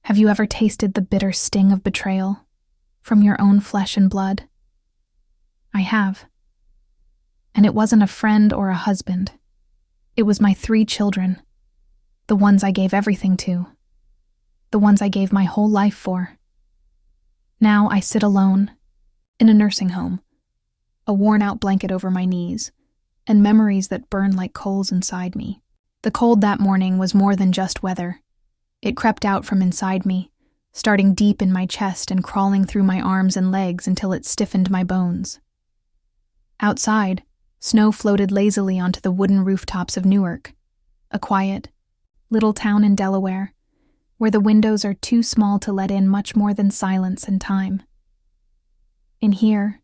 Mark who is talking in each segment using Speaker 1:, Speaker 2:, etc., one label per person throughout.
Speaker 1: Have you ever tasted the bitter sting of betrayal from your own flesh and blood? I have. And it wasn't a friend or a husband. It was my 3 children, the ones I gave everything to, the ones I gave my whole life for. Now I sit alone, in a nursing home, a worn-out blanket over my knees, and memories that burn like coals inside me. The cold that morning was more than just weather. It crept out from inside me, starting deep in my chest and crawling through my arms and legs until it stiffened my bones. Outside, snow floated lazily onto the wooden rooftops of Newark, a quiet, little town in Delaware, where the windows are too small to let in much more than silence and time. In here,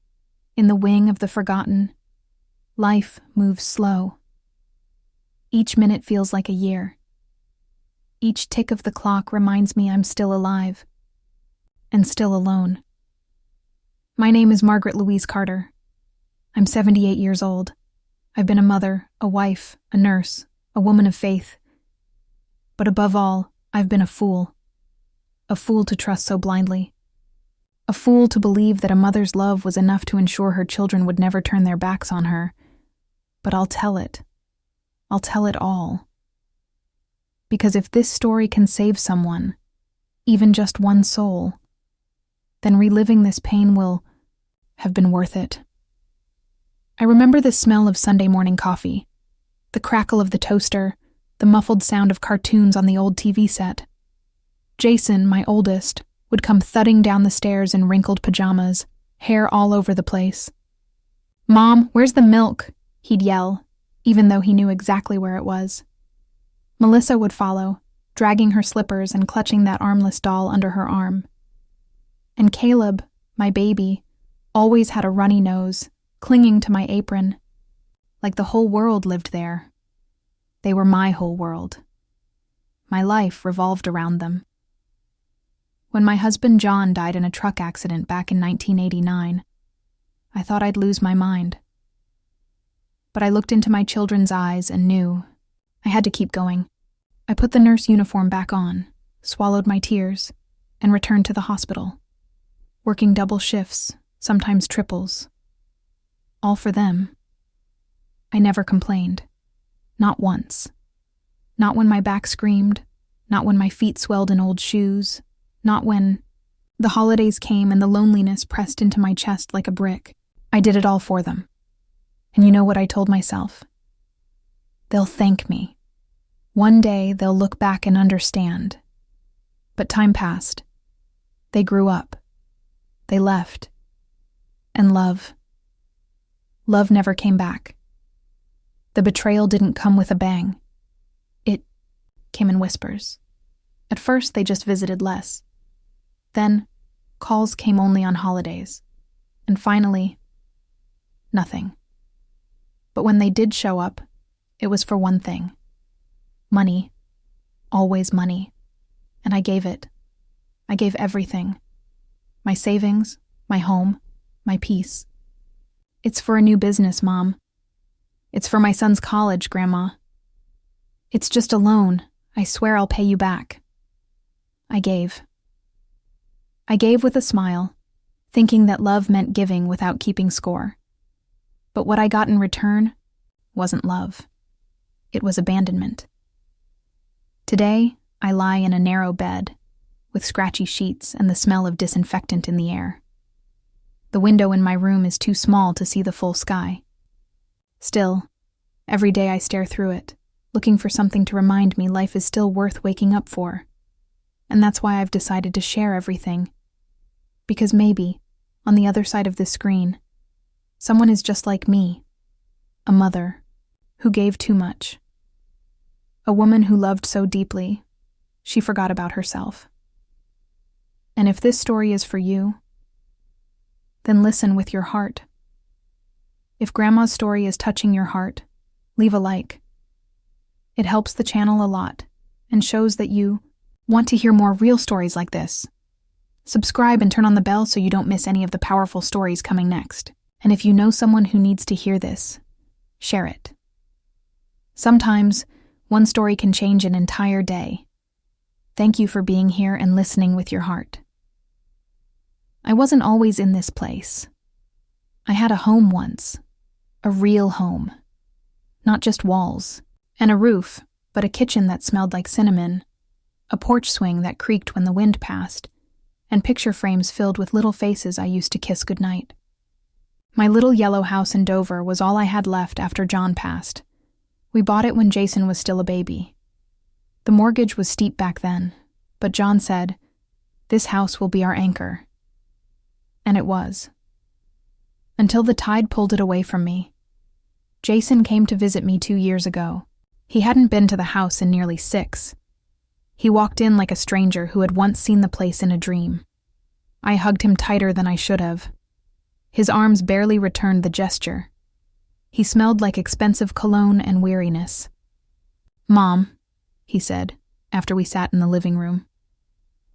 Speaker 1: in the wing of the forgotten, life moves slow. Each minute feels like a year. Each tick of the clock reminds me I'm still alive, and still alone. My name is Margaret Louise Carter. I'm 78 years old. I've been a mother, a wife, a nurse, a woman of faith. But above all, I've been a fool to trust so blindly. A fool to believe that a mother's love was enough to ensure her children would never turn their backs on her. But I'll tell it. I'll tell it all. Because if this story can save someone, even just one soul, then reliving this pain will have been worth it. I remember the smell of Sunday morning coffee, the crackle of the toaster, the muffled sound of cartoons on the old TV set. Jason, my oldest, would come thudding down the stairs in wrinkled pajamas, hair all over the place. "Mom, where's the milk?" he'd yell, even though he knew exactly where it was. Melissa would follow, dragging her slippers and clutching that armless doll under her arm. And Caleb, my baby, always had a runny nose, clinging to my apron, like the whole world lived there. They were my whole world. My life revolved around them. When my husband John died in a truck accident back in 1989, I thought I'd lose my mind. But I looked into my children's eyes and knew I had to keep going. I put the nurse uniform back on, swallowed my tears, and returned to the hospital, working double shifts, sometimes triples. All for them. I never complained. Not once. Not when my back screamed, not when my feet swelled in old shoes, not when the holidays came and the loneliness pressed into my chest like a brick. I did it all for them. And you know what I told myself? They'll thank me. One day they'll look back and understand. But time passed. They grew up. They left. And love never came back. The betrayal didn't come with a bang. It came in whispers. At first, they just visited less. Then, calls came only on holidays. And finally, nothing. But when they did show up, it was for one thing. Money. Always money. And I gave it. I gave everything. My savings, my home, my peace. It's for a new business, Mom. It's for my son's college, Grandma. It's just a loan. I swear I'll pay you back. I gave. I gave with a smile, thinking that love meant giving without keeping score. But what I got in return wasn't love. It was abandonment. Today, I lie in a narrow bed, with scratchy sheets and the smell of disinfectant in the air. The window in my room is too small to see the full sky. Still, every day I stare through it, looking for something to remind me life is still worth waking up for. And that's why I've decided to share everything. Because maybe, on the other side of this screen, someone is just like me, a mother who gave too much. A woman who loved so deeply, she forgot about herself. And if this story is for you, then listen with your heart. If Grandma's story is touching your heart, leave a like. It helps the channel a lot and shows that you want to hear more real stories like this. Subscribe and turn on the bell so you don't miss any of the powerful stories coming next. And if you know someone who needs to hear this, share it. Sometimes, one story can change an entire day. Thank you for being here and listening with your heart. I wasn't always in this place. I had a home once, a real home. Not just walls, and a roof, but a kitchen that smelled like cinnamon, a porch swing that creaked when the wind passed, and picture frames filled with little faces I used to kiss goodnight. My little yellow house in Dover was all I had left after John passed. We bought it when Jason was still a baby. The mortgage was steep back then, but John said, "This house will be our anchor." And it was. Until the tide pulled it away from me. Jason came to visit me 2 years ago. He hadn't been to the house in nearly 6. He walked in like a stranger who had once seen the place in a dream. I hugged him tighter than I should have. His arms barely returned the gesture. He smelled like expensive cologne and weariness. "Mom," he said, after we sat in the living room,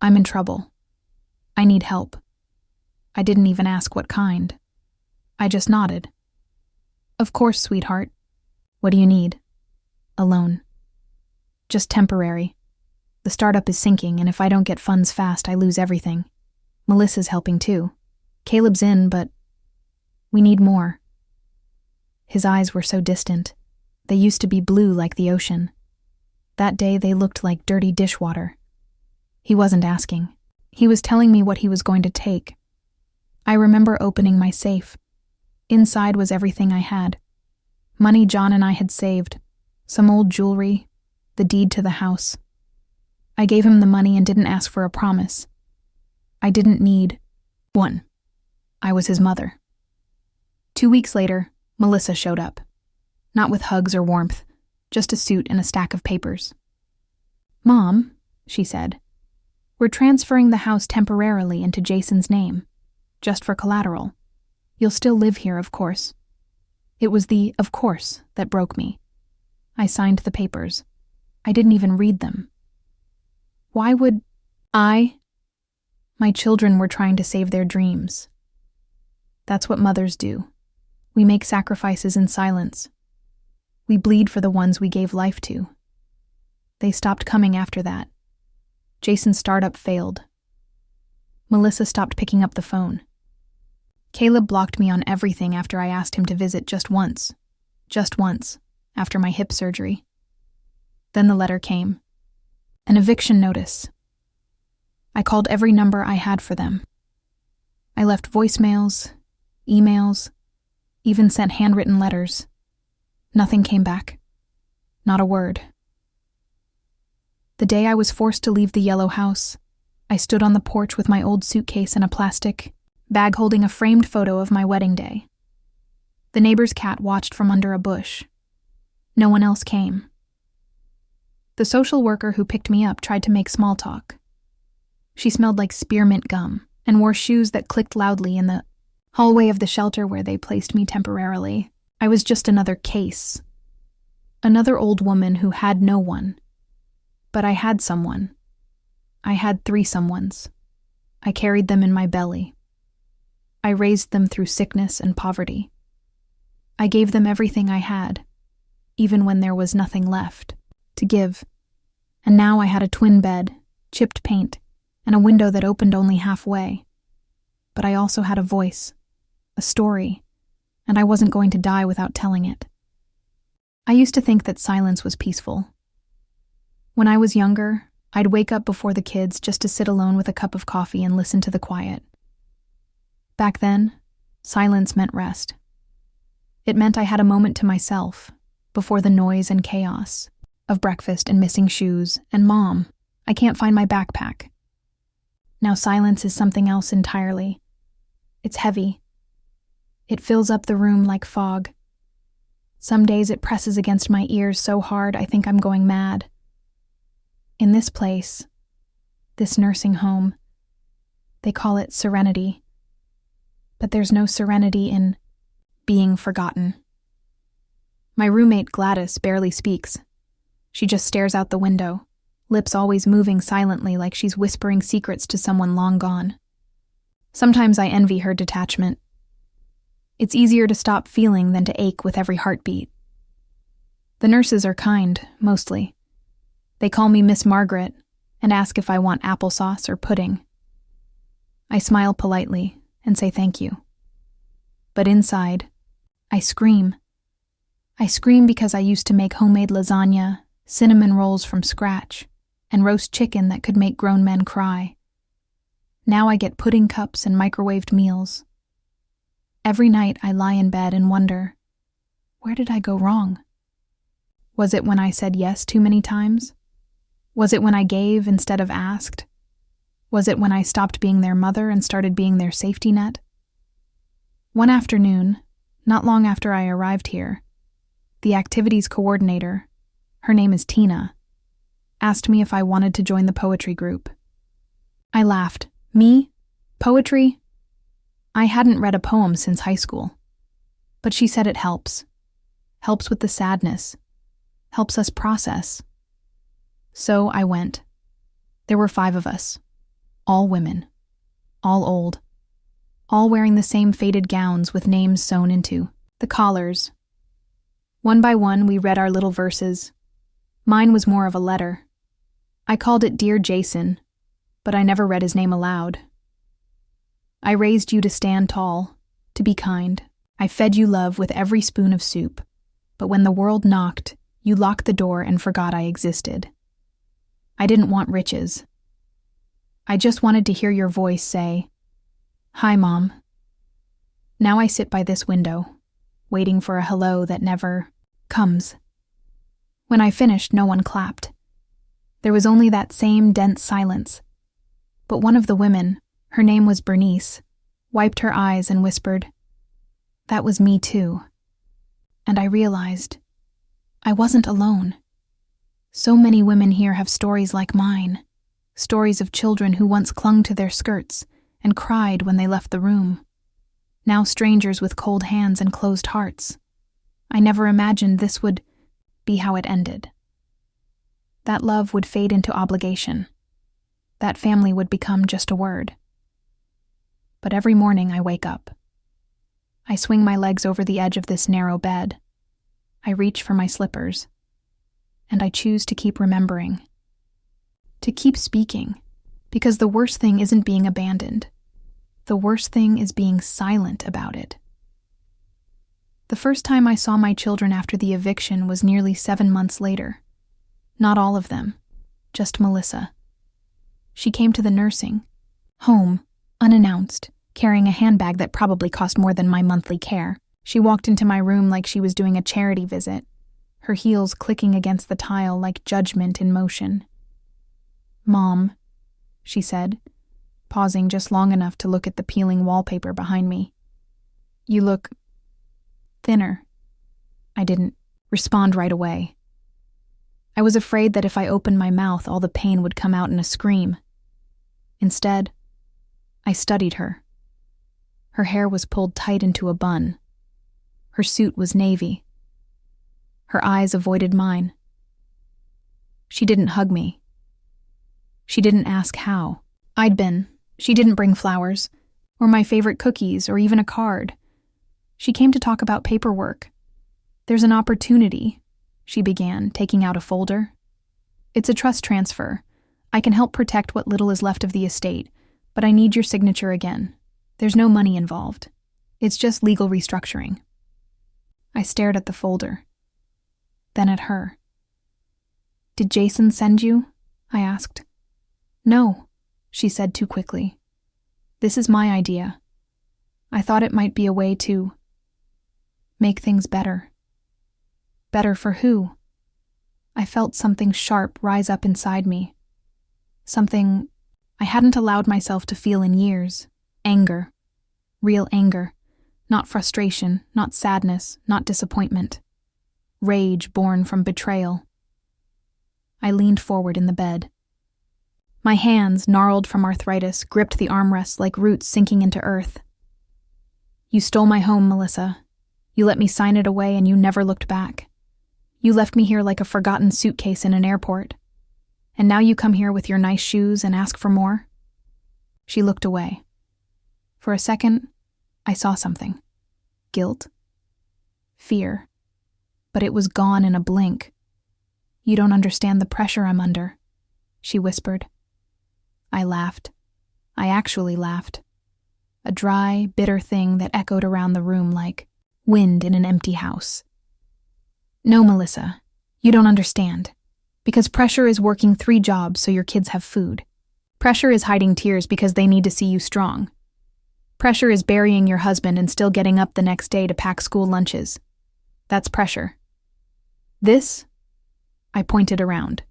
Speaker 1: "I'm in trouble. I need help." I didn't even ask what kind. I just nodded. "Of course, sweetheart. What do you need?" "A loan. Just temporary. The startup is sinking, and if I don't get funds fast, I lose everything. Melissa's helping too. Caleb's in, but we need more." His eyes were so distant. They used to be blue like the ocean. That day they looked like dirty dishwater. He wasn't asking. He was telling me what he was going to take. I remember opening my safe. Inside was everything I had. Money John and I had saved, some old jewelry, the deed to the house. I gave him the money and didn't ask for a promise. I didn't need one. I was his mother. 2 weeks later, Melissa showed up. Not with hugs or warmth, just a suit and a stack of papers. "Mom," she said, "we're transferring the house temporarily into Jason's name, just for collateral. You'll still live here, of course." It was the "of course" that broke me. I signed the papers. I didn't even read them. Why would I? My children were trying to save their dreams. That's what mothers do. We make sacrifices in silence. We bleed for the ones we gave life to. They stopped coming after that. Jason's startup failed. Melissa stopped picking up the phone. Caleb blocked me on everything after I asked him to visit just once, after my hip surgery. Then the letter came. An eviction notice. I called every number I had for them. I left voicemails, emails, even sent handwritten letters. Nothing came back. Not a word. The day I was forced to leave the yellow house, I stood on the porch with my old suitcase and a plastic bag holding a framed photo of my wedding day. The neighbor's cat watched from under a bush. No one else came. The social worker who picked me up tried to make small talk. She smelled like spearmint gum and wore shoes that clicked loudly in the hallway of the shelter where they placed me temporarily. I was just another case. Another old woman who had no one. But I had someone. I had 3 someones. I carried them in my belly. I raised them through sickness and poverty. I gave them everything I had, even when there was nothing left to give. And now I had a twin bed, chipped paint, and a window that opened only halfway. But I also had a voice, a story, and I wasn't going to die without telling it. I used to think that silence was peaceful. When I was younger, I'd wake up before the kids just to sit alone with a cup of coffee and listen to the quiet. Back then, silence meant rest. It meant I had a moment to myself, before the noise and chaos of breakfast and missing shoes and "Mom, I can't find my backpack." Now silence is something else entirely. It's heavy. It fills up the room like fog. Some days it presses against my ears so hard I think I'm going mad. In this place, this nursing home, they call it serenity. But there's no serenity in being forgotten. My roommate Gladys barely speaks. She just stares out the window, lips always moving silently like she's whispering secrets to someone long gone. Sometimes I envy her detachment. It's easier to stop feeling than to ache with every heartbeat. The nurses are kind, mostly. They call me Miss Margaret, and ask if I want applesauce or pudding. I smile politely and say thank you. But inside, I scream. I scream because I used to make homemade lasagna, cinnamon rolls from scratch, and roast chicken that could make grown men cry. Now I get pudding cups and microwaved meals. Every night I lie in bed and wonder, where did I go wrong? Was it when I said yes too many times? Was it when I gave instead of asked? Was it when I stopped being their mother and started being their safety net? One afternoon, not long after I arrived here, the activities coordinator, her name is Tina, asked me if I wanted to join the poetry group. I laughed. Me? Poetry? I hadn't read a poem since high school. But she said it helps. Helps with the sadness. Helps us process. So I went. There were 5 of us. All women. All old. All wearing the same faded gowns with names sewn into the collars. One by one, we read our little verses. Mine was more of a letter. I called it Dear Jason, but I never read his name aloud. I raised you to stand tall, to be kind. I fed you love with every spoon of soup. But when the world knocked, you locked the door and forgot I existed. I didn't want riches. I just wanted to hear your voice say, "Hi, Mom." Now I sit by this window, waiting for a hello that never comes. When I finished, no one clapped. There was only that same dense silence. But one of the women, her name was Bernice, wiped her eyes and whispered, "That was me too." And I realized I wasn't alone. So many women here have stories like mine, stories of children who once clung to their skirts and cried when they left the room. Now strangers with cold hands and closed hearts. I never imagined this would be how it ended. That love would fade into obligation. That family would become just a word. But every morning I wake up. I swing my legs over the edge of this narrow bed. I reach for my slippers. And I choose to keep remembering. To keep speaking, because the worst thing isn't being abandoned. The worst thing is being silent about it. The first time I saw my children after the eviction was nearly 7 months later. Not all of them, just Melissa. She came to the nursing home, unannounced, carrying a handbag that probably cost more than my monthly care. She walked into my room like she was doing a charity visit, her heels clicking against the tile like judgment in motion. "Mom," she said, pausing just long enough to look at the peeling wallpaper behind me. "You look thinner." I didn't respond right away. I was afraid that if I opened my mouth, all the pain would come out in a scream. Instead, I studied her. Her hair was pulled tight into a bun. Her suit was navy. Her eyes avoided mine. She didn't hug me. She didn't ask how I'd been. She didn't bring flowers, or my favorite cookies, or even a card. She came to talk about paperwork. "There's an opportunity," she began, taking out a folder. "It's a trust transfer. I can help protect what little is left of the estate, but I need your signature again. There's no money involved. It's just legal restructuring." I stared at the folder, then at her. "Did Jason send you?" I asked. "No," she said too quickly. "This is my idea. I thought it might be a way to make things better." Better for who? I felt something sharp rise up inside me. Something I hadn't allowed myself to feel in years. Anger. Real anger. Not frustration, not sadness, not disappointment. Rage born from betrayal. I leaned forward in the bed. My hands, gnarled from arthritis, gripped the armrests like roots sinking into earth. "You stole my home, Melissa. You let me sign it away and you never looked back. You left me here like a forgotten suitcase in an airport. And now you come here with your nice shoes and ask for more?" She looked away. For a second, I saw something. Guilt. Fear. But it was gone in a blink. "You don't understand the pressure I'm under. she whispered. I laughed. I actually laughed. A dry, bitter thing that echoed around the room like wind in an empty house. No, Melissa, you don't understand. Because pressure is working 3 jobs so your kids have food. Pressure is hiding tears because they need to see you strong. Pressure is burying your husband and still getting up the next day to pack school lunches. That's pressure. This, I pointed around.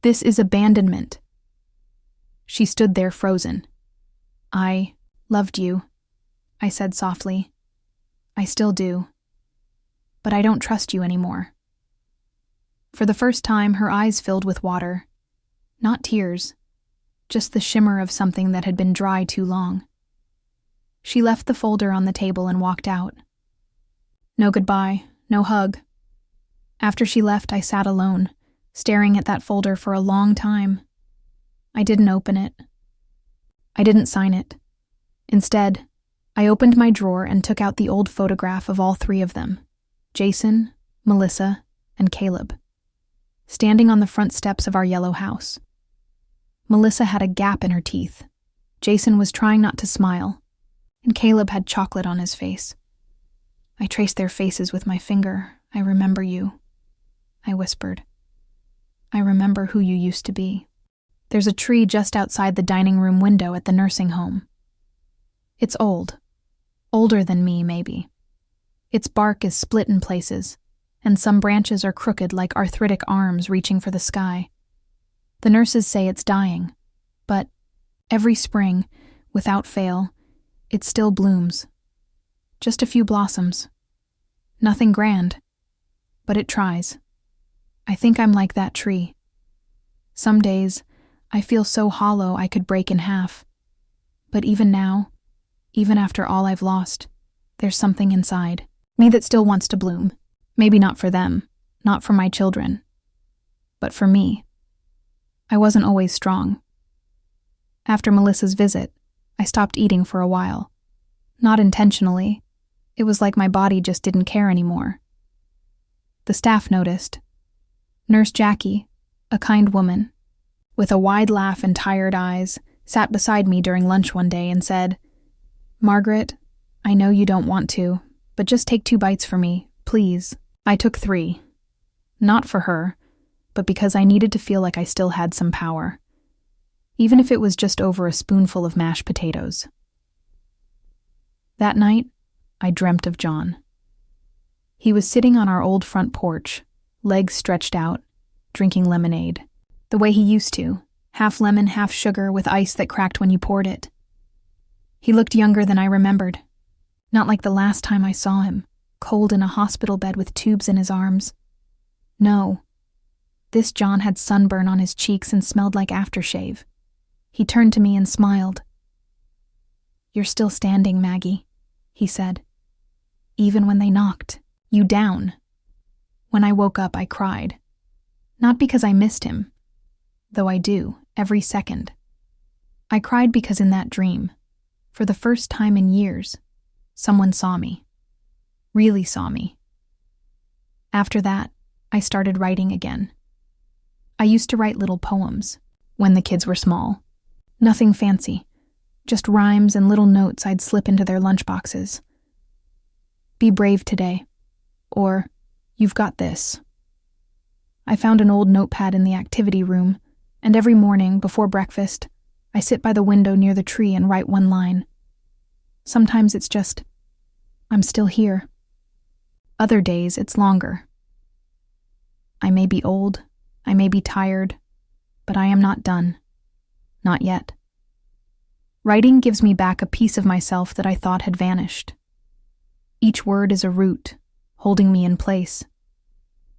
Speaker 1: This is abandonment. She stood there frozen. I loved you, I said softly. I still do. But I don't trust you anymore. For the first time, her eyes filled with water. Not tears, just the shimmer of something that had been dry too long. She left the folder on the table and walked out. No goodbye, no hug. After she left, I sat alone, staring at that folder for a long time. I didn't open it. I didn't sign it. Instead, I opened my drawer and took out the old photograph of all 3 of them, Jason, Melissa, and Caleb, standing on the front steps of our yellow house. Melissa had a gap in her teeth. Jason was trying not to smile, and Caleb had chocolate on his face. I traced their faces with my finger. I remember you, I whispered. I remember who you used to be. There's a tree just outside the dining room window at the nursing home. It's old. Older than me, maybe. Its bark is split in places, and some branches are crooked like arthritic arms reaching for the sky. The nurses say it's dying, but every spring, without fail, it still blooms. Just a few blossoms. Nothing grand, but it tries. I think I'm like that tree. Some days, I feel so hollow I could break in half. But even now, even after all I've lost, there's something inside me that still wants to bloom. Maybe not for them, not for my children, but for me. I wasn't always strong. After Melissa's visit, I stopped eating for a while. Not intentionally. It was like my body just didn't care anymore. The staff noticed. Nurse Jackie, a kind woman, with a wide laugh and tired eyes, sat beside me during lunch one day and said, "Margaret, I know you don't want to, but just take 2 bites for me, please." I took 3. Not for her, but because I needed to feel like I still had some power, even if it was just over a spoonful of mashed potatoes. That night, I dreamt of John. He was sitting on our old front porch, legs stretched out, drinking lemonade, the way he used to, half lemon, half sugar, with ice that cracked when you poured it. He looked younger than I remembered, not like the last time I saw him, cold in a hospital bed with tubes in his arms. No, this John had sunburn on his cheeks and smelled like aftershave. He turned to me and smiled. "You're still standing, Maggie," he said. "Even when they knocked you down." When I woke up, I cried. Not because I missed him, though I do, every second. I cried because in that dream, for the first time in years, someone saw me. Really saw me. After that, I started writing again. I used to write little poems when the kids were small. Nothing fancy, just rhymes and little notes I'd slip into their lunchboxes. "Be brave today," or "You've got this." I found an old notepad in the activity room, and every morning, before breakfast, I sit by the window near the tree and write 1 line. Sometimes it's just, "I'm still here." Other days, it's longer. I may be old, I may be tired, but I am not done. Not yet. Writing gives me back a piece of myself that I thought had vanished. Each word is a root, holding me in place.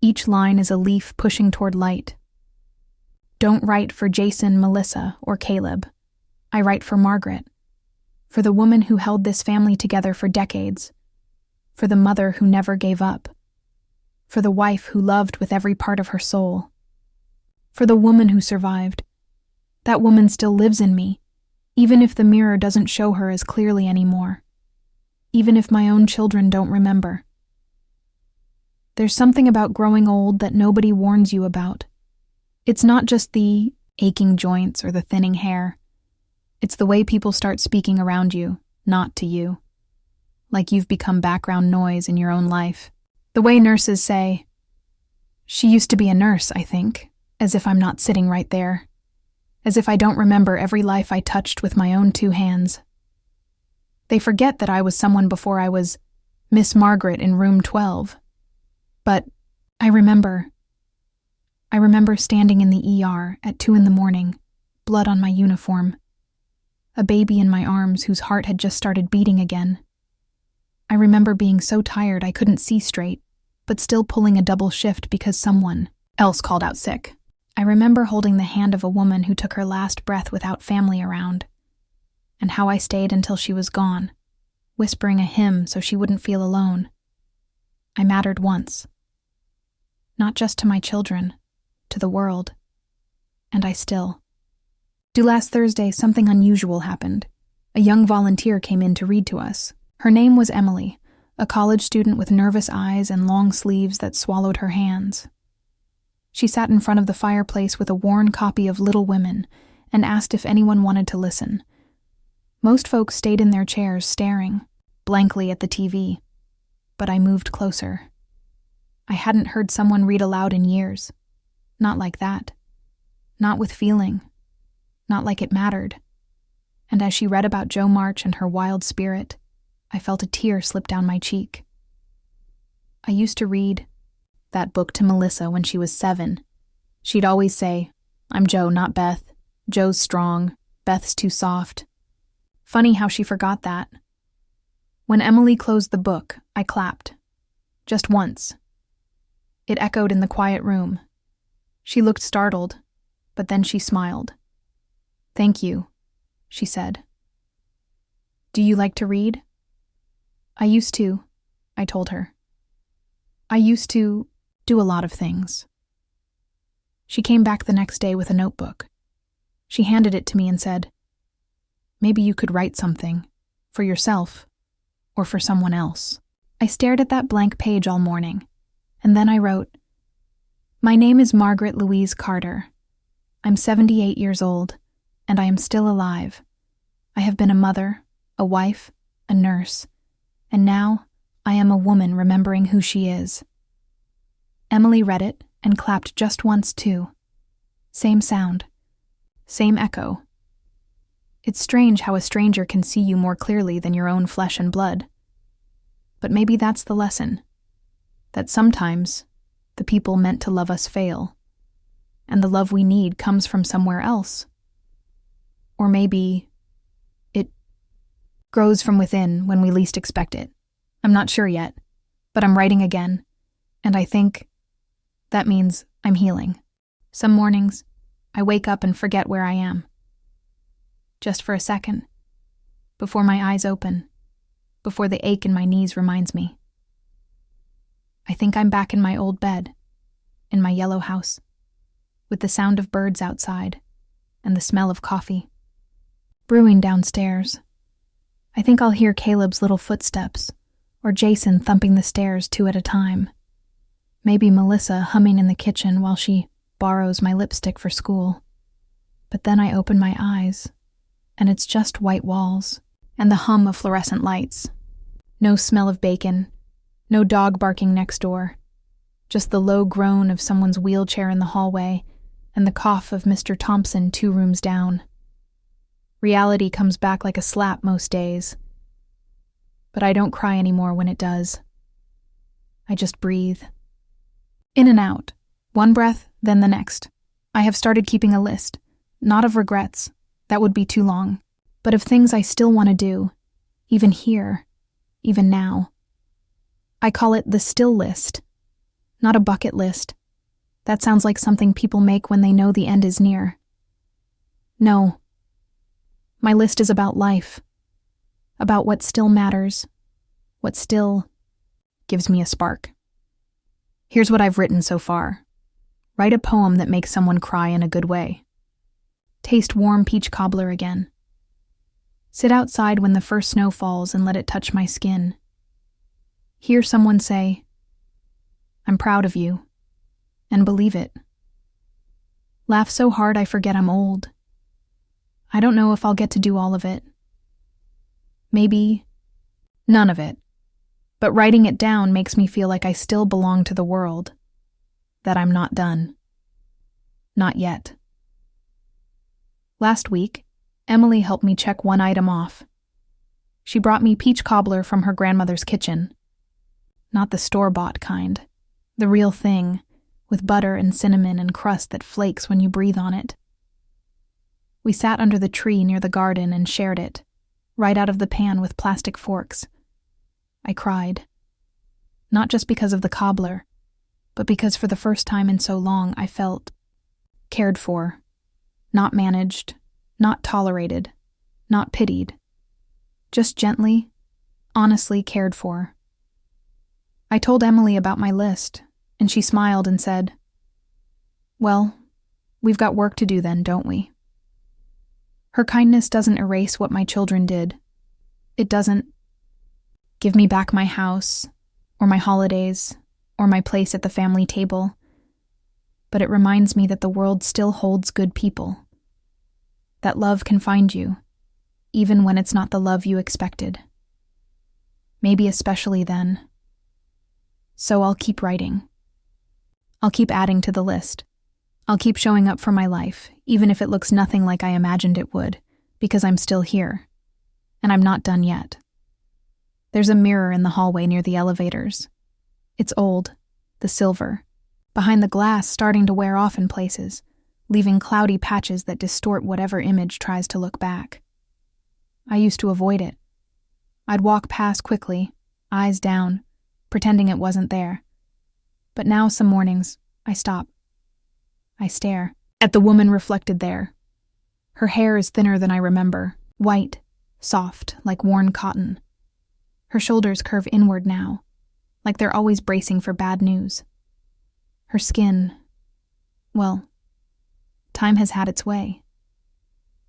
Speaker 1: Each line is a leaf pushing toward light. Don't write for Jason, Melissa, or Caleb. I write for Margaret, for the woman who held this family together for decades, for the mother who never gave up, for the wife who loved with every part of her soul, for the woman who survived. That woman still lives in me, even if the mirror doesn't show her as clearly anymore, even if my own children don't remember. There's something about growing old that nobody warns you about. It's not just the aching joints or the thinning hair. It's the way people start speaking around you, not to you. Like you've become background noise in your own life. The way nurses say, "She used to be a nurse, I think," as if I'm not sitting right there. As if I don't remember every life I touched with my own 2 hands. They forget that I was someone before I was Miss Margaret in room 12. But I remember standing in the ER at 2 a.m, blood on my uniform. A baby in my arms whose heart had just started beating again. I remember being so tired I couldn't see straight, but still pulling a double shift because someone else called out sick. I remember holding the hand of a woman who took her last breath without family around, and how I stayed until she was gone, whispering a hymn so she wouldn't feel alone. I mattered once. Not just to my children, to the world. And I still. Last Thursday, something unusual happened. A young volunteer came in to read to us. Her name was Emily, a college student with nervous eyes and long sleeves that swallowed her hands. She sat in front of the fireplace with a worn copy of Little Women and asked if anyone wanted to listen. Most folks stayed in their chairs staring blankly at the TV, but I moved closer. I hadn't heard someone read aloud in years. Not like that. Not with feeling. Not like it mattered. And as she read about Jo March and her wild spirit, I felt a tear slip down my cheek. I used to read that book to Melissa when she was 7. She'd always say, "I'm Jo, not Beth. Jo's strong. Beth's too soft." Funny how she forgot that. When Emily closed the book, I clapped. Just once. It echoed in the quiet room. She looked startled, but then she smiled. "Thank you," she said. "Do you like to read?" "I used to," I told her. "I used to do a lot of things." She came back the next day with a notebook. She handed it to me and said, "Maybe you could write something, for yourself, or for someone else." I stared at that blank page all morning, and then I wrote, "My name is Margaret Louise Carter. I'm 78 years old, and I am still alive. I have been a mother, a wife, a nurse, and now I am a woman remembering who she is." Emily read it and clapped just once too. Same sound. Same echo. It's strange how a stranger can see you more clearly than your own flesh and blood. But maybe that's the lesson. That sometimes the people meant to love us fail, and the love we need comes from somewhere else. Or maybe it grows from within when we least expect it. I'm not sure yet, but I'm writing again, and I think that means I'm healing. Some mornings, I wake up and forget where I am. Just for a second, before my eyes open, before the ache in my knees reminds me. I think I'm back in my old bed, in my yellow house, with the sound of birds outside and the smell of coffee brewing downstairs. I think I'll hear Caleb's little footsteps, or Jason thumping the stairs 2 at a time. Maybe Melissa humming in the kitchen while she borrows my lipstick for school. But then I open my eyes, and it's just white walls and the hum of fluorescent lights. No smell of bacon, no dog barking next door, just the low groan of someone's wheelchair in the hallway and the cough of Mr. Thompson 2 rooms down. Reality comes back like a slap most days, but I don't cry anymore when it does. I just breathe. In and out, one breath, then the next. I have started keeping a list, not of regrets, that would be too long, but of things I still want to do, even here, even now. I call it the still list, not a bucket list. That sounds like something people make when they know the end is near. No. My list is about life, about what still matters, what still gives me a spark. Here's what I've written so far. Write a poem that makes someone cry in a good way. Taste warm peach cobbler again. Sit outside when the first snow falls and let it touch my skin. Hear someone say, "I'm proud of you," and believe it. Laugh so hard I forget I'm old. I don't know if I'll get to do all of it. Maybe none of it. But writing it down makes me feel like I still belong to the world. That I'm not done. Not yet. Last week, Emily helped me check one item off. She brought me peach cobbler from her grandmother's kitchen. Not the store-bought kind. The real thing, with butter and cinnamon and crust that flakes when you breathe on it. We sat under the tree near the garden and shared it, right out of the pan with plastic forks. I cried. Not just because of the cobbler, but because for the first time in so long I felt cared for, not managed, not tolerated, not pitied. Just gently, honestly cared for. I told Emily about my list, and she smiled and said, "Well, we've got work to do then, don't we?" Her kindness doesn't erase what my children did. It doesn't give me back my house, or my holidays, or my place at the family table, but it reminds me that the world still holds good people. That love can find you, even when it's not the love you expected. Maybe especially then. So I'll keep writing. I'll keep adding to the list. I'll keep showing up for my life, even if it looks nothing like I imagined it would, because I'm still here. And I'm not done yet. There's a mirror in the hallway near the elevators. It's old, the silver, behind the glass starting to wear off in places, leaving cloudy patches that distort whatever image tries to look back. I used to avoid it. I'd walk past quickly, eyes down, pretending it wasn't there. But now some mornings, I stop. I stare at the woman reflected there. Her hair is thinner than I remember, white, soft, like worn cotton. Her shoulders curve inward now, like they're always bracing for bad news. Her skin, well, time has had its way.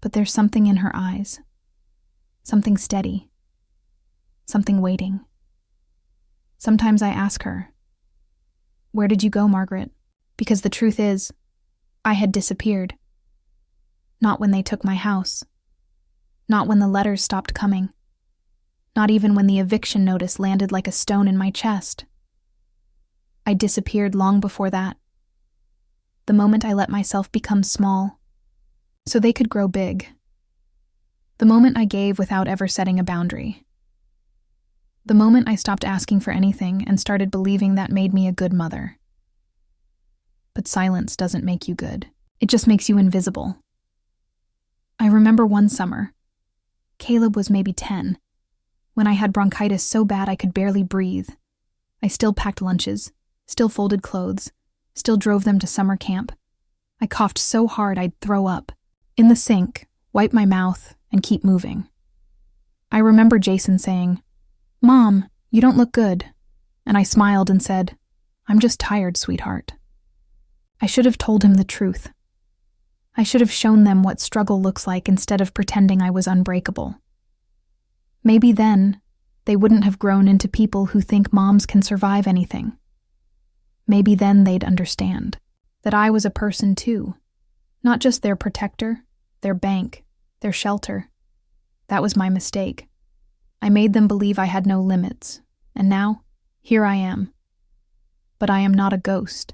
Speaker 1: But there's something in her eyes. Something steady. Something waiting. Sometimes I ask her, "Where did you go, Margaret?" Because the truth is, I had disappeared. Not when they took my house. Not when the letters stopped coming. Not even when the eviction notice landed like a stone in my chest. I disappeared long before that. The moment I let myself become small, so they could grow big. The moment I gave without ever setting a boundary. The moment I stopped asking for anything and started believing that made me a good mother. But silence doesn't make you good. It just makes you invisible. I remember one summer. Caleb was maybe 10, when I had bronchitis so bad I could barely breathe. I still packed lunches, still folded clothes, still drove them to summer camp. I coughed so hard I'd throw up. In the sink, wipe my mouth, and keep moving. I remember Jason saying, "Mom, you don't look good." And I smiled and said, "I'm just tired, sweetheart." I should have told him the truth. I should have shown them what struggle looks like instead of pretending I was unbreakable. Maybe then, they wouldn't have grown into people who think moms can survive anything. Maybe then they'd understand that I was a person too, not just their protector, their bank, their shelter. That was my mistake. I made them believe I had no limits, and now, here I am. But I am not a ghost.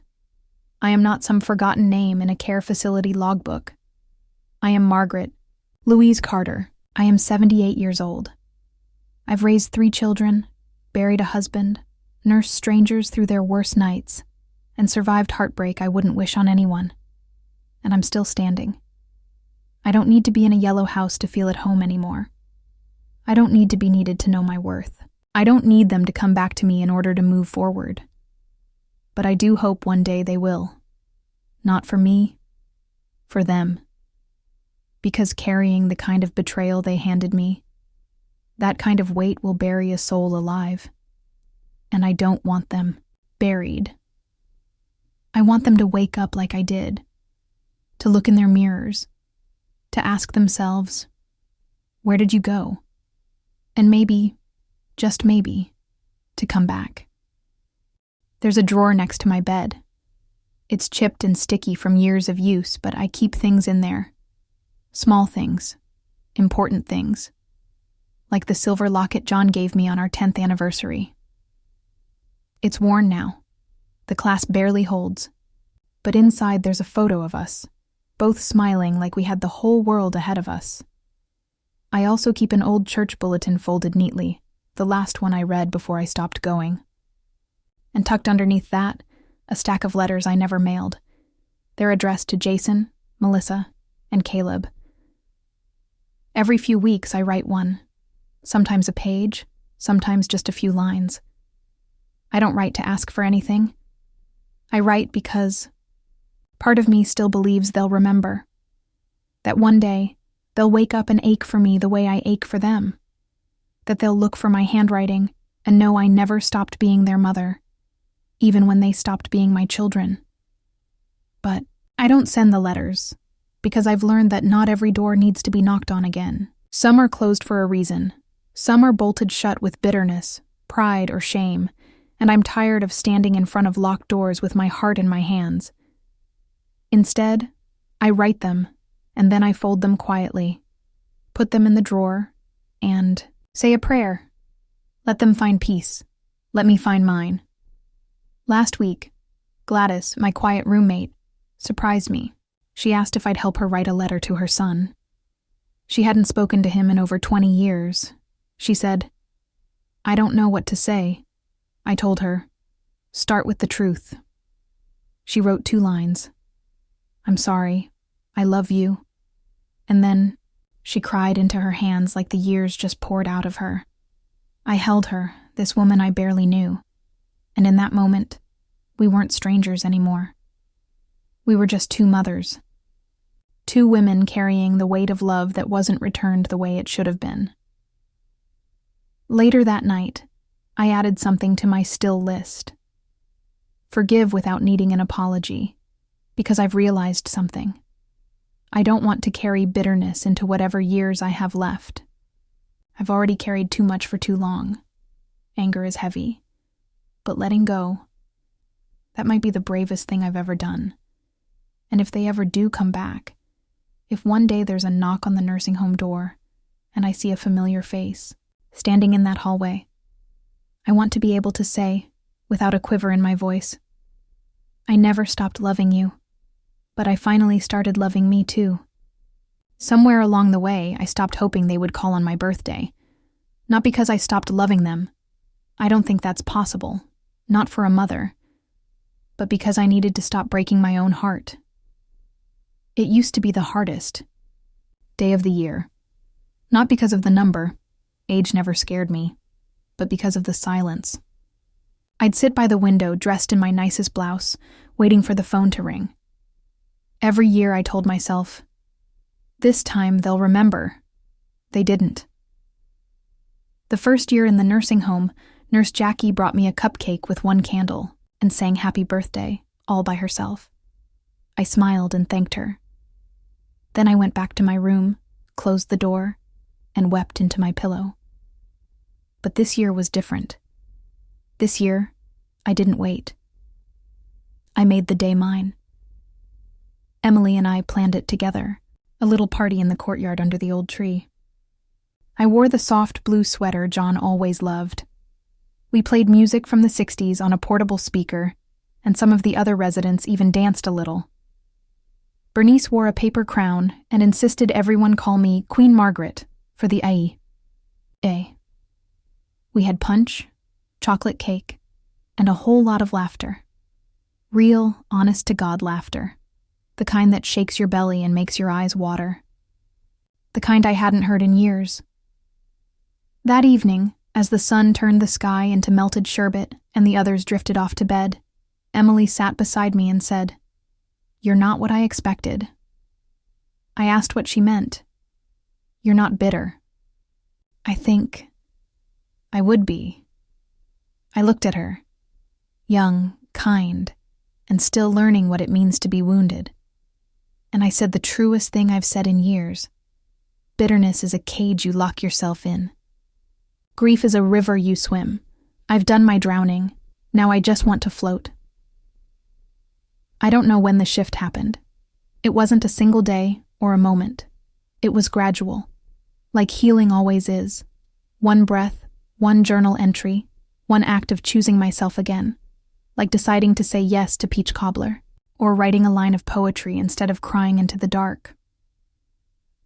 Speaker 1: I am not some forgotten name in a care facility logbook. I am Margaret, Louise Carter. I am 78 years old. I've raised 3 children, buried a husband, nursed strangers through their worst nights, and survived heartbreak I wouldn't wish on anyone. And I'm still standing. I don't need to be in a yellow house to feel at home anymore. I don't need to be needed to know my worth. I don't need them to come back to me in order to move forward. But I do hope one day they will. Not for me, for them. Because carrying the kind of betrayal they handed me, that kind of weight will bury a soul alive. And I don't want them buried. I want them to wake up like I did, to look in their mirrors, to ask themselves, "Where did you go?" And maybe, just maybe, to come back. There's a drawer next to my bed. It's chipped and sticky from years of use, but I keep things in there. Small things. Important things. Like the silver locket John gave me on our 10th anniversary. It's worn now. The clasp barely holds. But inside there's a photo of us, both smiling like we had the whole world ahead of us. I also keep an old church bulletin folded neatly, the last one I read before I stopped going. And tucked underneath that, a stack of letters I never mailed. They're addressed to Jason, Melissa, and Caleb. Every few weeks I write one, sometimes a page, sometimes just a few lines. I don't write to ask for anything. I write because part of me still believes they'll remember. That one day, they'll wake up and ache for me the way I ache for them. That they'll look for my handwriting and know I never stopped being their mother, even when they stopped being my children. But I don't send the letters, because I've learned that not every door needs to be knocked on again. Some are closed for a reason. Some are bolted shut with bitterness, pride, or shame, and I'm tired of standing in front of locked doors with my heart in my hands. Instead, I write them, and then I fold them quietly, put them in the drawer, and say a prayer. Let them find peace. Let me find mine. Last week, Gladys, my quiet roommate, surprised me. She asked if I'd help her write a letter to her son. She hadn't spoken to him in over 20 years. She said, "I don't know what to say." I told her, "Start with the truth." She wrote 2 lines. "I'm sorry. I love you." And then she cried into her hands like the years just poured out of her. I held her, this woman I barely knew. And in that moment, we weren't strangers anymore. We were just 2 mothers. 2 women carrying the weight of love that wasn't returned the way it should have been. Later that night, I added something to my still list. Forgive without needing an apology, because I've realized something. I don't want to carry bitterness into whatever years I have left. I've already carried too much for too long. Anger is heavy. But letting go, that might be the bravest thing I've ever done. And if they ever do come back, if one day there's a knock on the nursing home door, and I see a familiar face, standing in that hallway, I want to be able to say, without a quiver in my voice, "I never stopped loving you, but I finally started loving me too." Somewhere along the way, I stopped hoping they would call on my birthday. Not because I stopped loving them. I don't think that's possible. Not for a mother. But because I needed to stop breaking my own heart. It used to be the hardest day of the year. Not because of the number. Age never scared me. But because of the silence. I'd sit by the window dressed in my nicest blouse, waiting for the phone to ring. Every year I told myself, this time they'll remember. They didn't. The first year in the nursing home, Nurse Jackie brought me a cupcake with 1 candle and sang happy birthday, all by herself. I smiled and thanked her. Then I went back to my room, closed the door, and wept into my pillow. But this year was different. This year, I didn't wait. I made the day mine. Emily and I planned it together, a little party in the courtyard under the old tree. I wore the soft blue sweater John always loved. We played music from the 60s on a portable speaker, and some of the other residents even danced a little. Bernice wore a paper crown and insisted everyone call me Queen Margaret for the A. We had punch, chocolate cake, and a whole lot of laughter. Real, honest-to-God laughter. The kind that shakes your belly and makes your eyes water. The kind I hadn't heard in years. That evening, as the sun turned the sky into melted sherbet and the others drifted off to bed, Emily sat beside me and said, "You're not what I expected." I asked what she meant. "You're not bitter." I think I would be. I looked at her, young, kind, and still learning what it means to be wounded. And I said the truest thing I've said in years. Bitterness is a cage you lock yourself in. Grief is a river you swim. I've done my drowning. Now I just want to float. I don't know when the shift happened. It wasn't a single day or a moment. It was gradual, like healing always is. One breath, one journal entry, one act of choosing myself again, like deciding to say yes to peach cobbler, or writing a line of poetry instead of crying into the dark.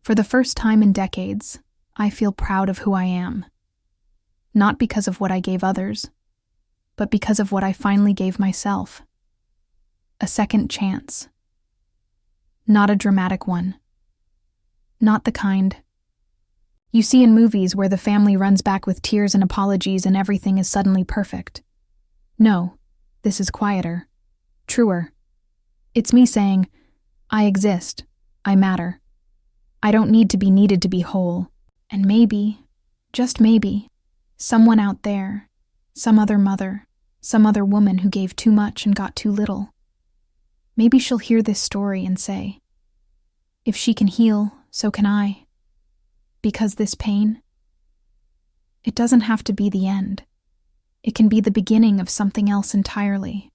Speaker 1: For the first time in decades, I feel proud of who I am. Not because of what I gave others, but because of what I finally gave myself. A second chance. Not a dramatic one. Not the kind you see in movies where the family runs back with tears and apologies and everything is suddenly perfect. No, this is quieter, truer. It's me saying, I exist, I matter. I don't need to be needed to be whole. And maybe, just maybe, someone out there, some other mother, some other woman who gave too much and got too little. Maybe she'll hear this story and say, if she can heal, so can I. Because this pain, it doesn't have to be the end. It can be the beginning of something else entirely.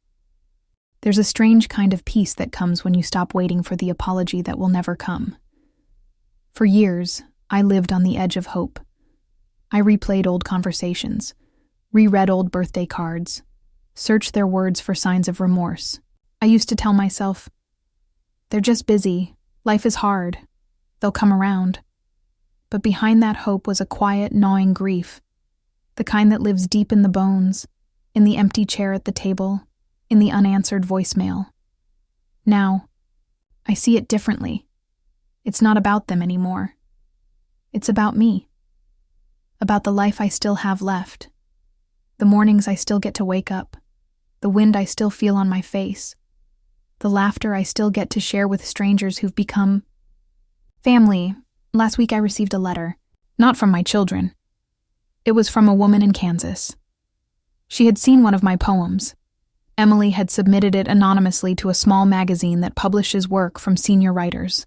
Speaker 1: There's a strange kind of peace that comes when you stop waiting for the apology that will never come. For years, I lived on the edge of hope. I replayed old conversations, reread old birthday cards, searched their words for signs of remorse. I used to tell myself, they're just busy, life is hard, they'll come around. But behind that hope was a quiet, gnawing grief, the kind that lives deep in the bones, in the empty chair at the table, in the unanswered voicemail. Now, I see it differently. It's not about them anymore. It's about me. About the life I still have left. The mornings I still get to wake up. The wind I still feel on my face. The laughter I still get to share with strangers who've become family. Last week I received a letter, not from my children. It was from a woman in Kansas. She had seen one of my poems. Emily had submitted it anonymously to a small magazine that publishes work from senior writers.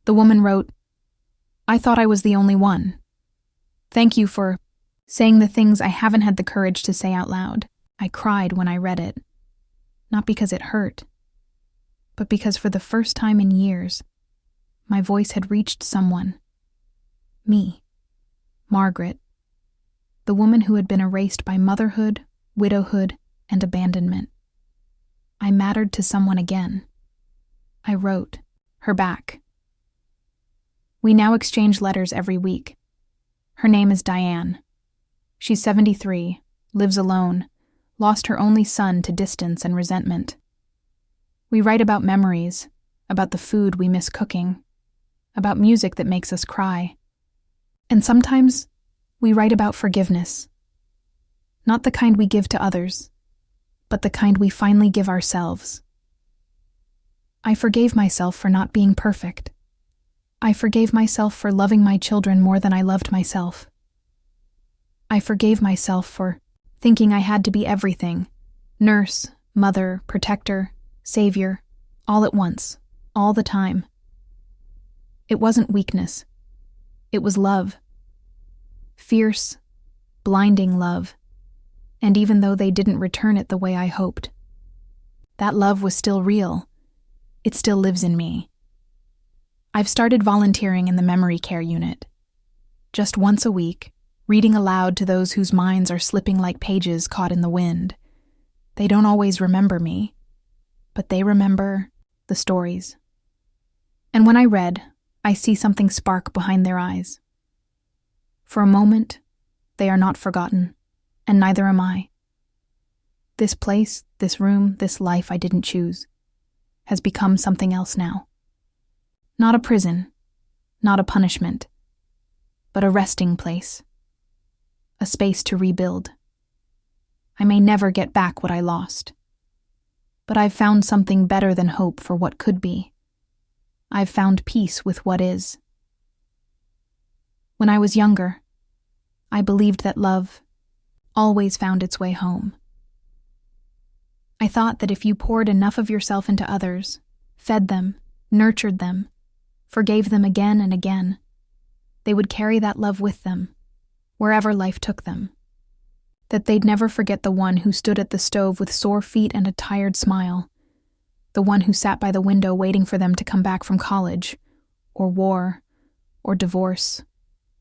Speaker 1: The woman wrote, I thought I was the only one. Thank you for saying the things I haven't had the courage to say out loud. I cried when I read it. Not because it hurt, but because for the first time in years, my voice had reached someone. Me. Margaret. The woman who had been erased by motherhood, widowhood, and abandonment. I mattered to someone again. I wrote her back. We now exchange letters every week. Her name is Diane. She's 73, lives alone, lost her only son to distance and resentment. We write about memories, about the food we miss cooking, about music that makes us cry. And sometimes we write about forgiveness. Not the kind we give to others, but the kind we finally give ourselves. I forgave myself for not being perfect. I forgave myself for loving my children more than I loved myself. I forgave myself for thinking I had to be everything, nurse, mother, protector, savior, all at once, all the time. It wasn't weakness. It was love. Fierce, blinding love. And even though they didn't return it the way I hoped, that love was still real. It still lives in me. I've started volunteering in the memory care unit. Just once a week, reading aloud to those whose minds are slipping like pages caught in the wind. They don't always remember me, but they remember the stories. And when I read, I see something spark behind their eyes. For a moment, they are not forgotten, and neither am I. This place, this room, this life I didn't choose, has become something else now. Not a prison, not a punishment, but a resting place, a space to rebuild. I may never get back what I lost, but I've found something better than hope for what could be. I've found peace with what is. When I was younger, I believed that love always found its way home. I thought that if you poured enough of yourself into others, fed them, nurtured them, forgave them again and again, they would carry that love with them, wherever life took them. That they'd never forget the one who stood at the stove with sore feet and a tired smile, the one who sat by the window waiting for them to come back from college, or war, or divorce,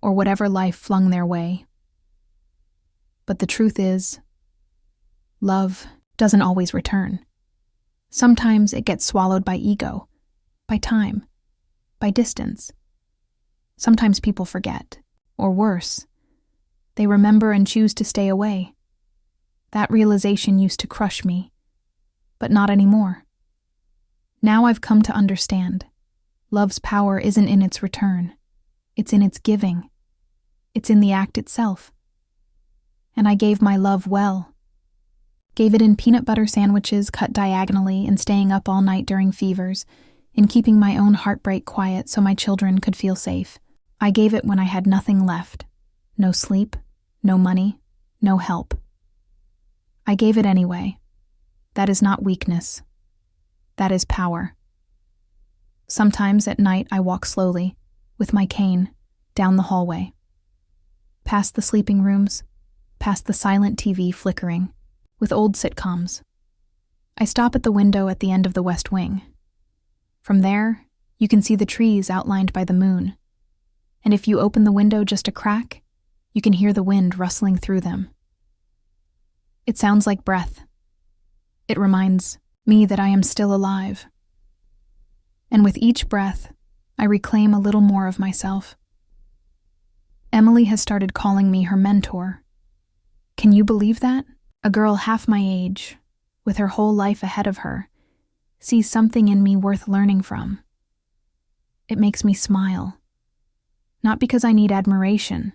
Speaker 1: or whatever life flung their way. But the truth is, love doesn't always return. Sometimes it gets swallowed by ego, by time, by distance. Sometimes people forget, or worse, they remember and choose to stay away. That realization used to crush me, but not anymore. Now I've come to understand, love's power isn't in its return, it's in its giving. It's in the act itself. And I gave my love well. Gave it in peanut butter sandwiches cut diagonally and staying up all night during fevers, in keeping my own heartbreak quiet so my children could feel safe. I gave it when I had nothing left. No sleep, no money, no help. I gave it anyway. That is not weakness. That is power. Sometimes at night I walk slowly, with my cane, down the hallway. Past the sleeping rooms, past the silent TV flickering, with old sitcoms. I stop at the window at the end of the West Wing. From there, you can see the trees outlined by the moon. And if you open the window just a crack, you can hear the wind rustling through them. It sounds like breath. It reminds me that I am still alive. And with each breath, I reclaim a little more of myself. Emily has started calling me her mentor. Can you believe that? A girl half my age, with her whole life ahead of her, sees something in me worth learning from. It makes me smile. Not because I need admiration,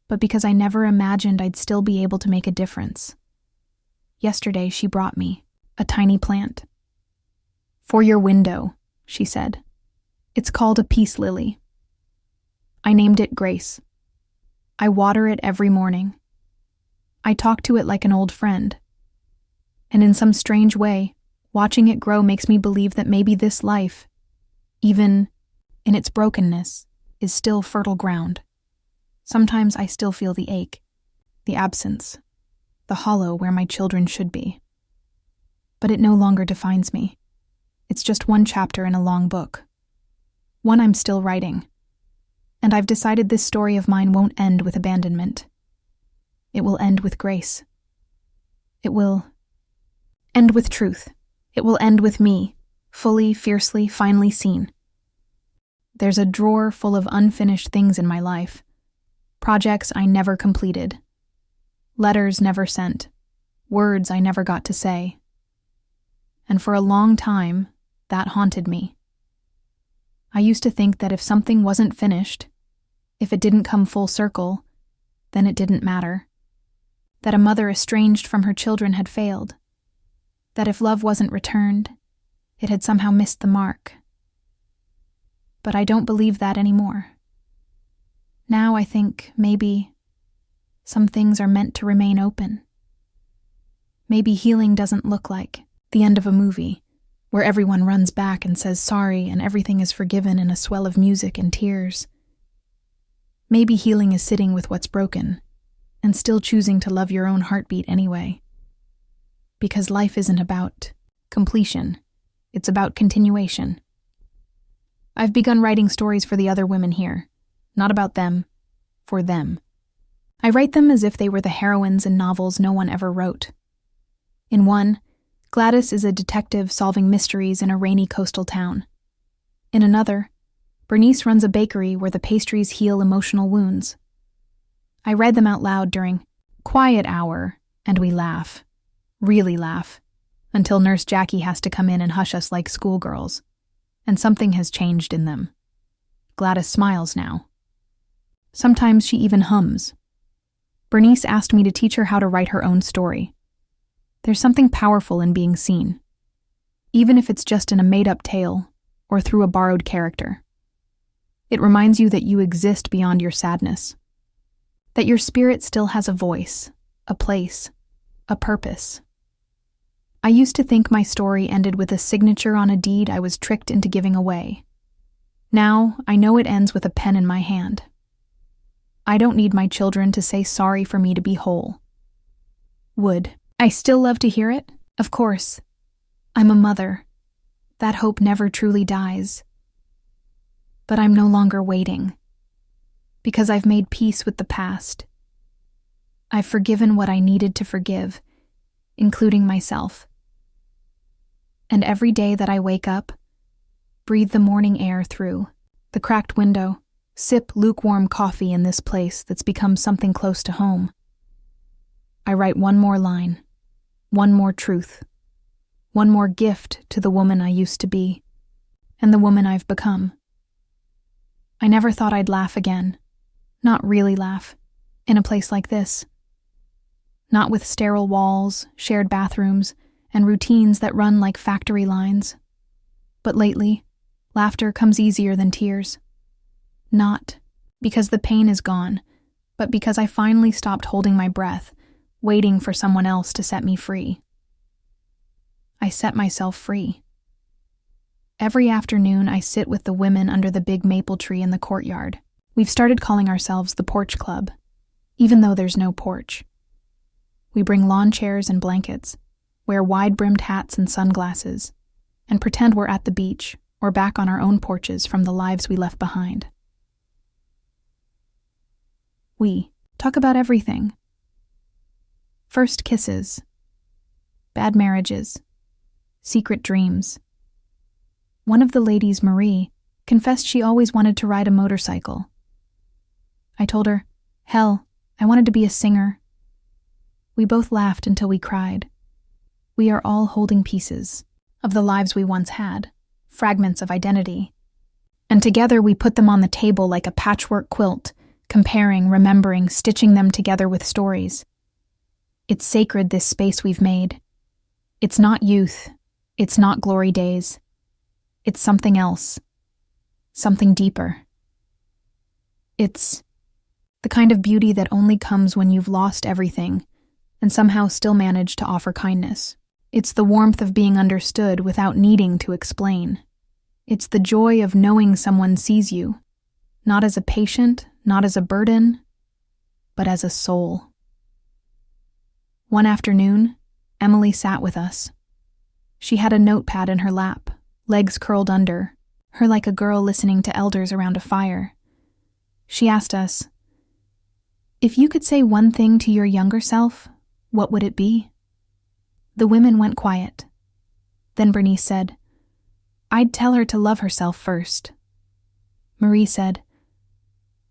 Speaker 1: but because I never imagined I'd still be able to make a difference. Yesterday she brought me a tiny plant. For your window, she said. It's called a peace lily. I named it Grace. I water it every morning. I talk to it like an old friend. And in some strange way, watching it grow makes me believe that maybe this life, even in its brokenness, is still fertile ground. Sometimes I still feel the ache, the absence, the hollow where my children should be. But it no longer defines me. It's just one chapter in a long book. One I'm still writing. And I've decided this story of mine won't end with abandonment. It will end with grace. It will end with truth. It will end with me, fully, fiercely, finally seen. There's a drawer full of unfinished things in my life. Projects I never completed. Letters never sent. Words I never got to say. And for a long time, that haunted me. I used to think that if something wasn't finished, if it didn't come full circle, then it didn't matter. That a mother estranged from her children had failed. That if love wasn't returned, it had somehow missed the mark. But I don't believe that anymore. Now I think maybe some things are meant to remain open. Maybe healing doesn't look like the end of a movie, where everyone runs back and says sorry and everything is forgiven in a swell of music and tears. Maybe healing is sitting with what's broken, and still choosing to love your own heartbeat anyway. Because life isn't about completion, it's about continuation. I've begun writing stories for the other women here, not about them, for them. I write them as if they were the heroines in novels no one ever wrote. In one, Gladys is a detective solving mysteries in a rainy coastal town. In another, Bernice runs a bakery where the pastries heal emotional wounds. I read them out loud during quiet hour, and we laugh, really laugh, until Nurse Jackie has to come in and hush us like schoolgirls, and something has changed in them. Gladys smiles now. Sometimes she even hums. Bernice asked me to teach her how to write her own story. There's something powerful in being seen, even if it's just in a made-up tale or through a borrowed character. It reminds you that you exist beyond your sadness, that your spirit still has a voice, a place, a purpose. I used to think my story ended with a signature on a deed I was tricked into giving away. Now, I know it ends with a pen in my hand. I don't need my children to say sorry for me to be whole. Would I still love to hear it? Of course. I'm a mother, That hope never truly dies. But I'm no longer waiting, because I've made peace with the past. I've forgiven what I needed to forgive, including myself. And every day that I wake up, breathe the morning air through the cracked window, sip lukewarm coffee in this place that's become something close to home. I write one more line, one more truth, one more gift to the woman I used to be, and the woman I've become. I never thought I'd laugh again, not really laugh, in a place like this. Not with sterile walls, shared bathrooms, and routines that run like factory lines. But lately, laughter comes easier than tears. Not because the pain is gone, but because I finally stopped holding my breath, waiting for someone else to set me free. I set myself free. Every afternoon, I sit with the women under the big maple tree in the courtyard. We've started calling ourselves the Porch Club, even though there's no porch. We bring lawn chairs and blankets, wear wide-brimmed hats and sunglasses, and pretend we're at the beach or back on our own porches from the lives we left behind. We talk about everything. First kisses, bad marriages, secret dreams. One of the ladies, Marie, confessed she always wanted to ride a motorcycle. I told her, hell, I wanted to be a singer. We both laughed until we cried. We are all holding pieces of the lives we once had, fragments of identity. And together we put them on the table like a patchwork quilt, comparing, remembering, stitching them together with stories. It's sacred, this space we've made. It's not youth. It's not glory days. It's something else. Something deeper. It's the kind of beauty that only comes when you've lost everything and somehow still manage to offer kindness. It's the warmth of being understood without needing to explain. It's the joy of knowing someone sees you, not as a patient, not as a burden, but as a soul. One afternoon, Emily sat with us. She had a notepad in her lap, legs curled under, her like a girl listening to elders around a fire. She asked us, "If you could say one thing to your younger self, what would it be?" The women went quiet. Then Bernice said, "I'd tell her to love herself first." Marie said,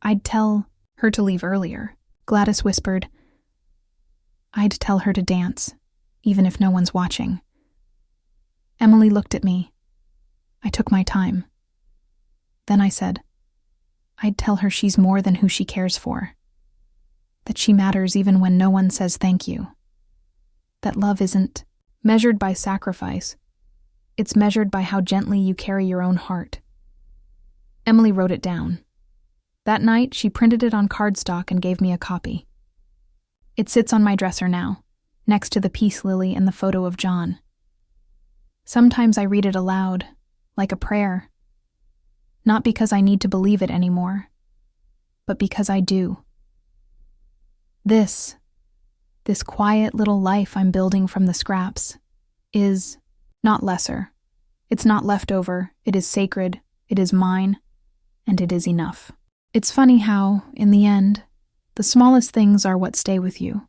Speaker 1: "I'd tell her to leave earlier." Gladys whispered, "I'd tell her to dance, even if no one's watching." Emily looked at me. I took my time. Then I said, "I'd tell her she's more than who she cares for. That she matters even when no one says thank you. That love isn't measured by sacrifice. It's measured by how gently you carry your own heart." Emily wrote it down. That night, she printed it on cardstock and gave me a copy. It sits on my dresser now, next to the peace lily and the photo of John. Sometimes I read it aloud, like a prayer. Not because I need to believe it anymore, but because I do. This quiet little life I'm building from the scraps is not lesser. It's not leftover. It is sacred. It is mine. And it is enough. It's funny how, in the end, the smallest things are what stay with you.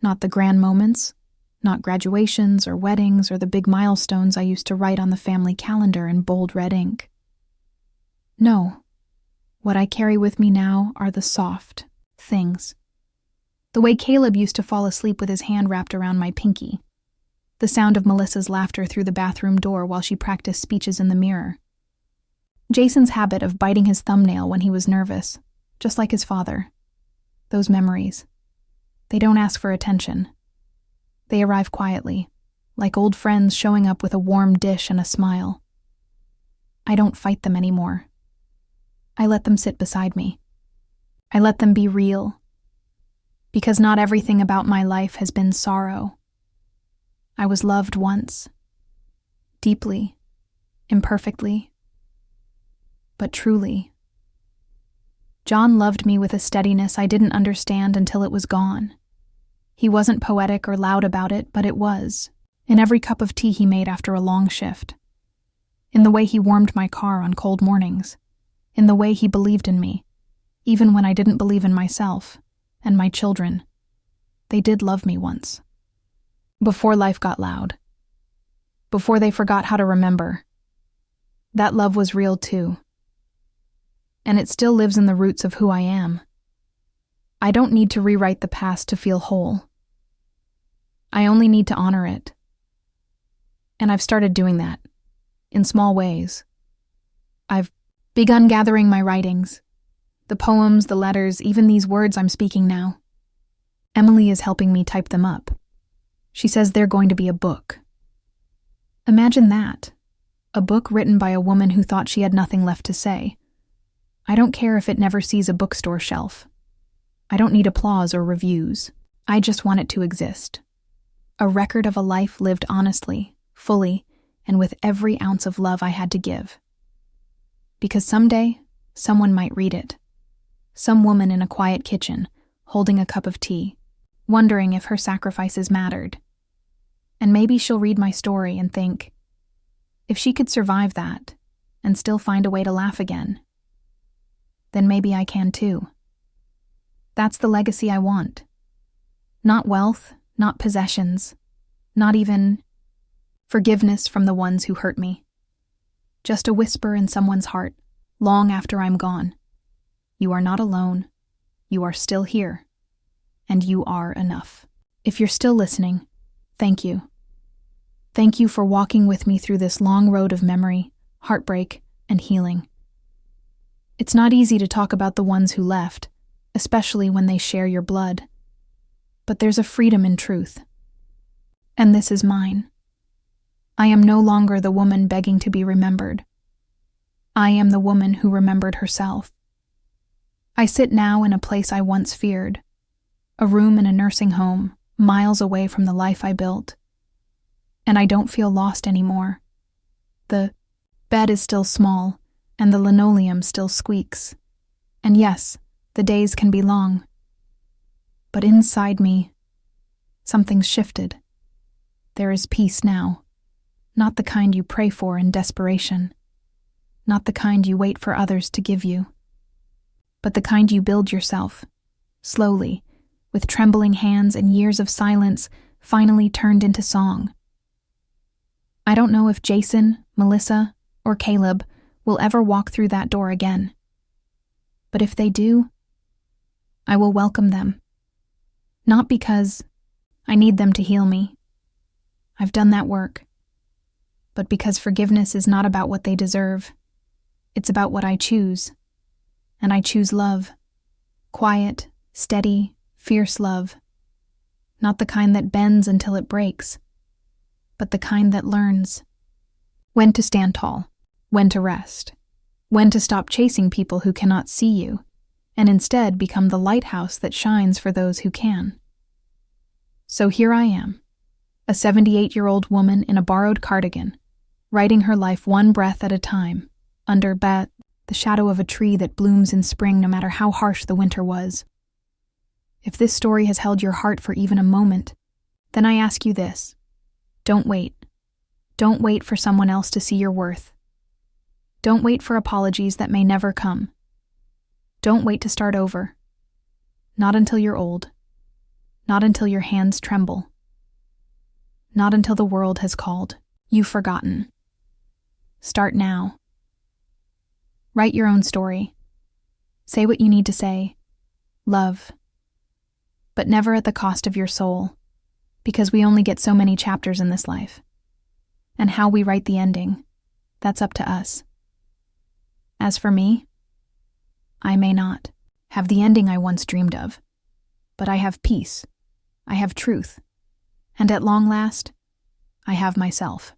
Speaker 1: Not the grand moments, not graduations or weddings or the big milestones I used to write on the family calendar in bold red ink. No, what I carry with me now are the soft things. The way Caleb used to fall asleep with his hand wrapped around my pinky. The sound of Melissa's laughter through the bathroom door while she practiced speeches in the mirror. Jason's habit of biting his thumbnail when he was nervous, just like his father. Those memories. They don't ask for attention. They arrive quietly, like old friends showing up with a warm dish and a smile. I don't fight them anymore. I let them sit beside me. I let them be real. Because not everything about my life has been sorrow. I was loved once. Deeply. Imperfectly. But truly. John loved me with a steadiness I didn't understand until it was gone. He wasn't poetic or loud about it, but it was, in every cup of tea he made after a long shift. in the way he warmed my car on cold mornings, in the way he believed in me, even when I didn't believe in myself and my children. They did love me once. Before life got loud. Before they forgot how to remember. That love was real too. And it still lives in the roots of who I am. I don't need to rewrite the past to feel whole. I only need to honor it. And I've started doing that, in small ways. I've begun gathering my writings, the poems, the letters, even these words I'm speaking now. Emily is helping me type them up. She says they're going to be a book. Imagine that. A book written by a woman who thought she had nothing left to say. I don't care if it never sees a bookstore shelf. I don't need applause or reviews. I just want it to exist. A record of a life lived honestly, fully, and with every ounce of love I had to give. Because someday, someone might read it. Some woman in a quiet kitchen, holding a cup of tea, wondering if her sacrifices mattered. And maybe she'll read my story and think, if she could survive that, and still find a way to laugh again, then maybe I can too. That's the legacy I want. Not wealth, not possessions, not even forgiveness from the ones who hurt me. Just a whisper in someone's heart, long after I'm gone. You are not alone. You are still here. And you are enough. If you're still listening, thank you. Thank you for walking with me through this long road of memory, heartbreak, and healing. It's not easy to talk about the ones who left, especially when they share your blood. But there's a freedom in truth. And this is mine. I am no longer the woman begging to be remembered. I am the woman who remembered herself. I sit now in a place I once feared, a room in a nursing home, miles away from the life I built. And I don't feel lost anymore. The bed is still small, and the linoleum still squeaks. And yes, the days can be long. But inside me, something's shifted. There is peace now. Not the kind you pray for in desperation. Not the kind you wait for others to give you. But the kind you build yourself, slowly, with trembling hands and years of silence finally turned into song. I don't know if Jason, Melissa, or Caleb will ever walk through that door again. But if they do, I will welcome them. Not because I need them to heal me. I've done that work. But because forgiveness is not about what they deserve. It's about what I choose. And I choose love. Quiet, steady, fierce love. Not the kind that bends until it breaks, but the kind that learns when to stand tall, when to rest, when to stop chasing people who cannot see you, and instead become the lighthouse that shines for those who can. So here I am, a 78-year-old woman in a borrowed cardigan, writing her life one breath at a time, under the shadow of a tree that blooms in spring no matter how harsh the winter was. If this story has held your heart for even a moment, then I ask you this. Don't wait. Don't wait for someone else to see your worth. Don't wait for apologies that may never come. Don't wait to start over. Not until you're old. Not until your hands tremble. Not until the world has called. You've forgotten. Start now. Write your own story. Say what you need to say. Love. But never at the cost of your soul, because we only get so many chapters in this life. And how we write the ending, that's up to us. As for me, I may not have the ending I once dreamed of, but I have peace, I have truth, and at long last, I have myself.